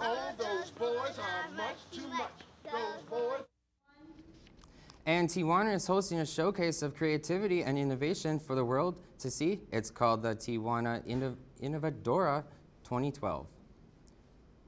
Oh, those boys are much too much. Those boys. And Tijuana is hosting a showcase of creativity and innovation for the world to see. It's called the Tijuana Innovadora 2012.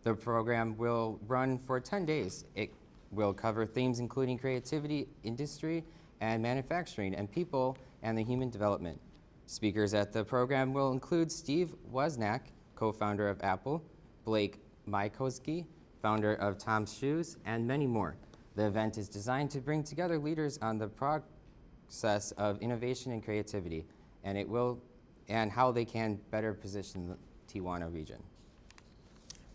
The program will run for 10 days. It will cover themes including creativity, industry, and manufacturing, and people and the human development. Speakers at the program will include Steve Wozniak, co-founder of Apple, Blake Mycoskie, founder of Tom's Shoes, and many more. The event is designed to bring together leaders on the process of innovation and creativity, and how they can better position the Tijuana region.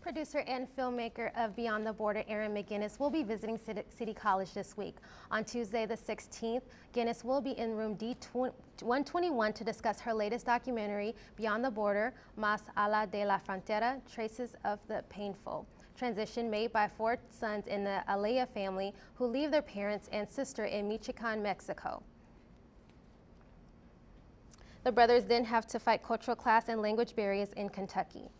Producer and filmmaker of Beyond the Border, Erin McGinnis, will be visiting City College this week. On Tuesday the 16th, Guinness will be in room D121 to discuss her latest documentary, Beyond the Border, Más Allá de la Frontera, Traces of the Painful Transition made by 4 sons in the Alea family who leave their parents and sister in Michoacan, Mexico. The brothers then have to fight cultural, class, and language barriers in Kentucky.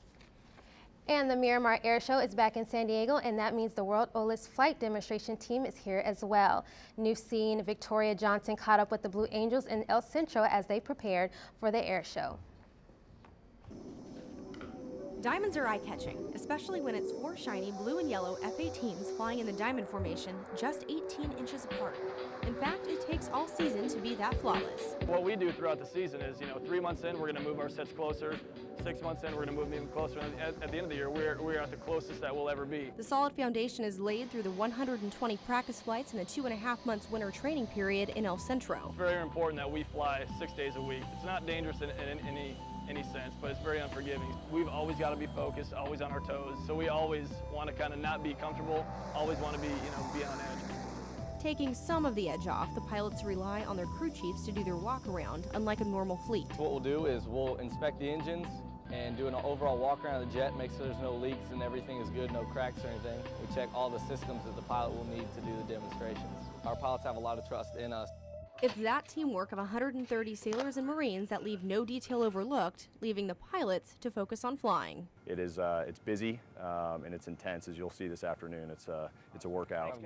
And the Miramar Air Show is back in San Diego, and that means the world oldest flight demonstration team is here as well. Newscene Victoria Johnson caught up with the Blue Angels in El Centro as they prepared for the air show. Diamonds are eye-catching, especially when it's 4 shiny blue and yellow F-18s flying in the diamond formation just 18 inches apart. In fact, it takes all season to be that flawless. What we do throughout the season is, 3 months in, we're going to move our sets closer. 6 months in, we're going to move them even closer. And at the end of the year, we're at the closest that we'll ever be. The solid foundation is laid through the 120 practice flights and the 2.5 months winter training period in El Centro. It's very important that we fly 6 days a week. It's not dangerous in any sense, but it's very unforgiving. We've always got to be focused, always on our toes. So we always want to kind of not be comfortable, always want to be, be on edge. Taking some of the edge off, the pilots rely on their crew chiefs to do their walk around, unlike a normal fleet. What we'll do is we'll inspect the engines and do an overall walk around the jet, make sure there's no leaks and everything is good, no cracks or anything. We check all the systems that the pilot will need to do the demonstrations. Our pilots have a lot of trust in us. It's that teamwork of 130 sailors and Marines that leave no detail overlooked, leaving the pilots to focus on flying. It's busy and it's intense, as you'll see this afternoon. It's a workout.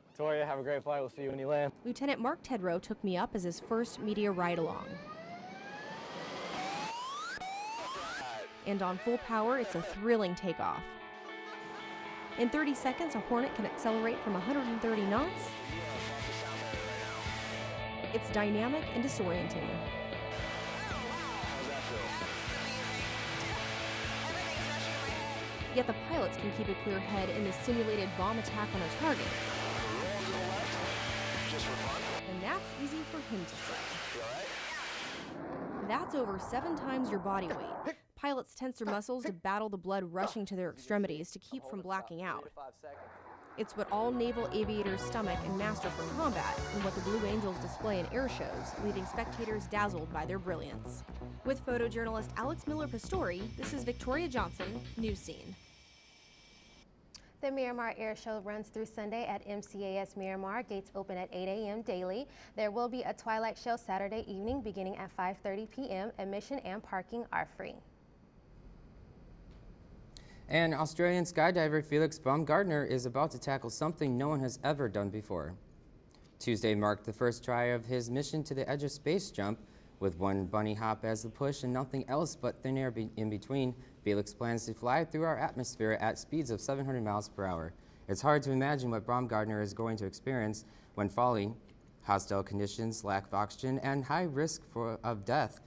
Victoria, have a great flight. We'll see you when you land. Lieutenant Mark Tedrow took me up as his first media ride-along. And on full power, it's a thrilling takeoff. In 30 seconds, a Hornet can accelerate from 130 knots. It's dynamic and disorienting. Yet the pilots can keep a clear head in the simulated bomb attack on a target. And that's easy for him to say. That's over 7 times your body weight. Pilots tense their muscles to battle the blood rushing to their extremities to keep from blacking out. It's what all naval aviators stomach and master for combat, and what the Blue Angels display in air shows, leaving spectators dazzled by their brilliance. With photojournalist Alex Miller-Pastori, this is Victoria Johnson, Newscene. The Miramar Air Show runs through Sunday at MCAS Miramar. Gates open at 8 a.m. daily. There will be a twilight show Saturday evening beginning at 5:30 p.m. Admission and parking are free. And Australian skydiver Felix Baumgartner is about to tackle something no one has ever done before. Tuesday marked the first try of his mission to the edge of space jump. With one bunny hop as the push and nothing else but thin air in between, Felix plans to fly through our atmosphere at speeds of 700 miles per hour. It's hard to imagine what Baumgartner is going to experience when falling. Hostile conditions, lack of oxygen, and high risk of death.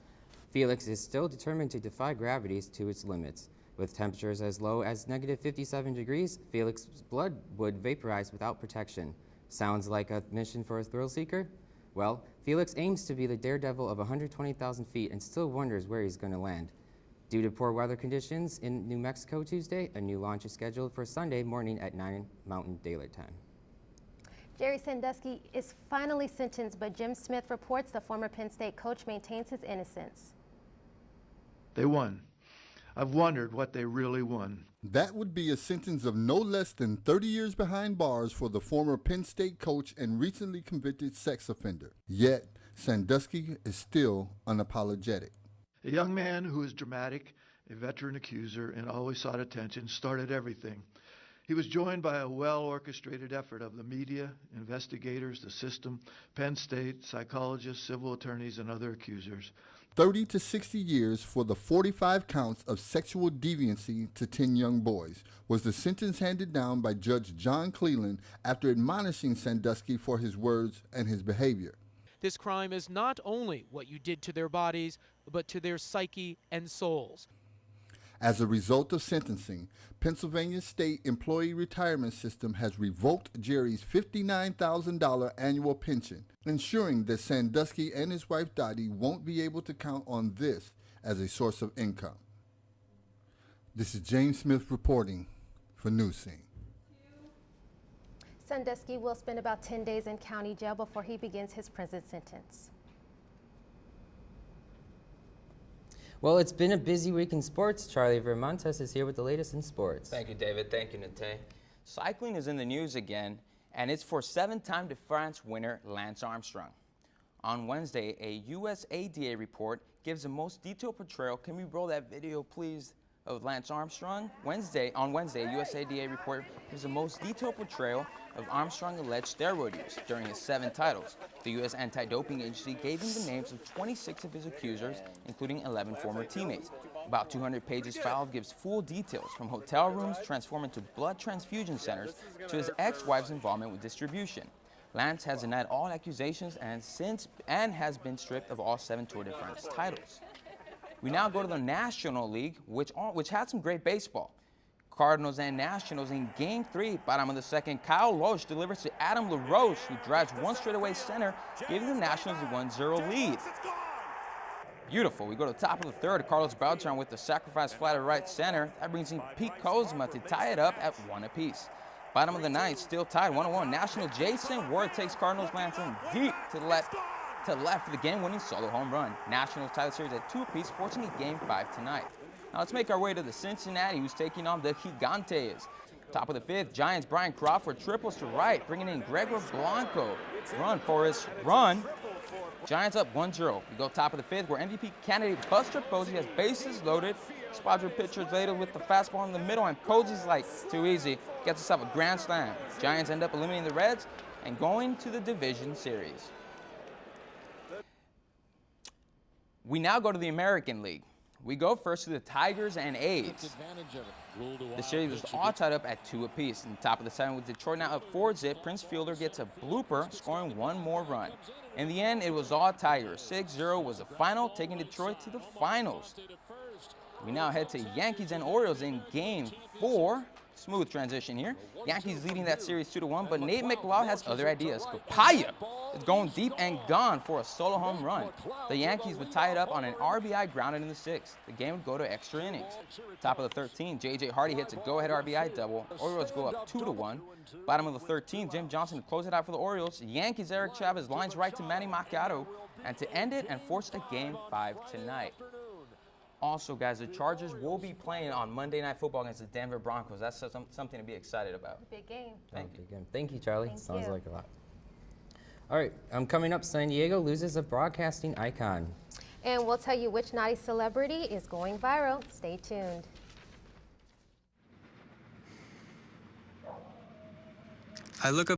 Felix is still determined to defy gravity to its limits. With temperatures as low as negative 57 degrees, Felix's blood would vaporize without protection. Sounds like a mission for a thrill seeker? Well, Felix aims to be the daredevil of 120,000 feet and still wonders where he's going to land. Due to poor weather conditions in New Mexico Tuesday, a new launch is scheduled for Sunday morning at 9 Mountain Daylight Time. Jerry Sandusky is finally sentenced, but Jim Smith reports the former Penn State coach maintains his innocence. They won. I've wondered what they really won. That would be a sentence of no less than 30 years behind bars for the former Penn State coach and recently convicted sex offender. Yet, Sandusky is still unapologetic. A young man who is dramatic a veteran accuser and always sought attention, started everything. He was joined by a well-orchestrated effort of the media, investigators, the system, Penn State, psychologists, civil attorneys, and other accusers. 30 to 60 years for the 45 counts of sexual deviancy to 10 young boys was the sentence handed down by Judge John Cleland after admonishing Sandusky for his words and his behavior. This crime is not only what you did to their bodies, but to their psyche and souls. As a result of sentencing, Pennsylvania State Employee Retirement System has revoked Jerry's $59,000 annual pension, ensuring that Sandusky and his wife Dottie won't be able to count on this as a source of income. This is James Smith reporting for Newscene. Sandusky will spend about 10 days in county jail before he begins his prison sentence. Well, it's been a busy week in sports. Charlie Vermontes is here with the latest in sports. Thank you, David. Thank you, Nate. Cycling is in the news again, and it's for 7-time de France winner Lance Armstrong. On Wednesday, a USADA report gives the most detailed portrayal. Can we roll that video, please, of Lance Armstrong? On Wednesday, a USADA report gives the most detailed portrayal of Armstrong's alleged steroid use during his 7 titles. The U.S. Anti-Doping Agency gave him the names of 26 of his accusers, including 11 former teammates. About 200 pages filed gives full details from hotel rooms transformed into blood transfusion centers to his ex-wife's involvement with distribution. Lance has denied all accusations and has been stripped of all 7 Tour de France titles. We now go to the National League, which had some great baseball. Cardinals and Nationals in Game 3, bottom of the second. Kyle Loesch delivers to Adam LaRoche, who drives one straightaway center, giving the Nationals a 1-0 lead. Beautiful. We go to the top of the third. Carlos Beltran with the sacrifice fly to right center. That brings in Pete Kozma to tie it up at 1 apiece. Bottom of the ninth, still tied 1-1. National Jason Ward takes Cardinals Lansing deep to the left for the game-winning solo home run. Nationals tie the series at 2 apiece, forcing a Game 5 tonight. Now let's make our way to the Cincinnati, who's taking on the Gigantes. Top of the 5th, Giants' Brian Crawford triples to right, bringing in Gregor Blanco. Run, Forrest, run. Giants up 1-0. We go top of the 5th, where MVP candidate Buster Posey has bases loaded. Spadra pitchers later with the fastball in the middle, and Posey's like, too easy. Gets himself a grand slam. Giants end up eliminating the Reds and going to the division series. We now go to the American League. We go first to the Tigers and A's. The series was all tied up at 2 apiece. In the top of the 7th, with Detroit now up 4-zip, Prince Fielder gets a blooper, scoring 1 more run. In the end, it was all Tigers. 6-0 was the final, taking Detroit to the finals. We now head to Yankees and Orioles in Game 4. Smooth transition here. Yankees leading that series 2-1, but Nate McLeod has other ideas. Capaya is going deep and gone for a solo home run. The Yankees would tie it up on an RBI grounded in the 6th. The game would go to extra innings. Top of the 13th, J.J. Hardy hits a go-ahead RBI double. Orioles go up 2-1. Bottom of the 13th, Jim Johnson to close it out for the Orioles. Yankees' Eric Chavez lines right to Manny Machado, and to end it and force a Game 5 tonight. Also, guys, the Chargers will be playing on Monday Night Football against the Denver Broncos. That's something to be excited about. Big game. Thank you. Thank you, Charlie. Thank Sounds you. like a lot. All right, coming up, San Diego loses a broadcasting icon. And we'll tell you which naughty celebrity is going viral. Stay tuned. I look up